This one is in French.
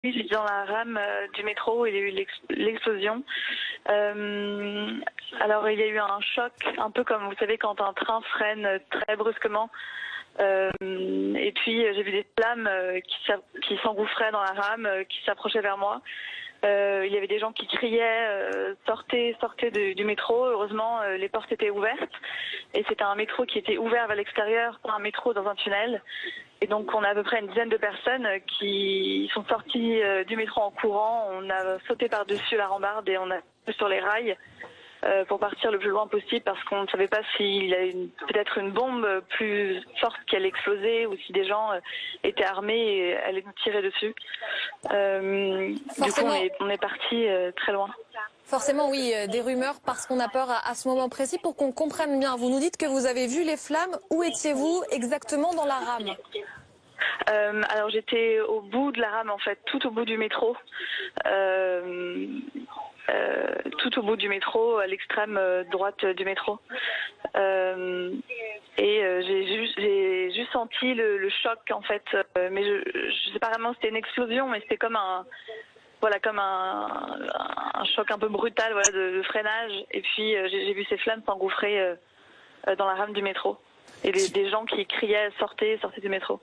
Oui, j'étais dans la rame du métro, il y a eu l'explosion. Alors il y a eu un choc, un peu comme vous savez quand un train freine très brusquement. Et puis j'ai vu des flammes qui s'engouffraient dans la rame, qui s'approchaient vers moi. Il y avait des gens qui criaient sortez du métro. Heureusement, les portes étaient ouvertes et c'était un métro qui était ouvert vers l'extérieur, pas un métro dans un tunnel. Et donc on a à peu près une dizaine de personnes qui sont sorties du métro en courant. On a sauté par-dessus la rambarde et on a sur les rails pour partir le plus loin possible parce qu'on ne savait pas s'il y avait peut-être une bombe plus forte qui allait exploser ou si des gens étaient armés et allaient nous tirer dessus. Du coup, on est parti très loin. Forcément, oui, des rumeurs parce qu'on a peur à ce moment précis. Pour qu'on comprenne bien, vous nous dites que vous avez vu les flammes. Où étiez-vous exactement dans la rame ? Alors j'étais au bout de la rame en fait, tout au bout du métro. Tout au bout du métro, à l'extrême droite du métro. J'ai juste senti le choc en fait, mais je sais pas vraiment si c'était une explosion, mais c'était comme un choc un peu brutal de freinage. Et puis j'ai vu ces flammes s'engouffrer dans la rame du métro et des gens qui criaient sortez du métro.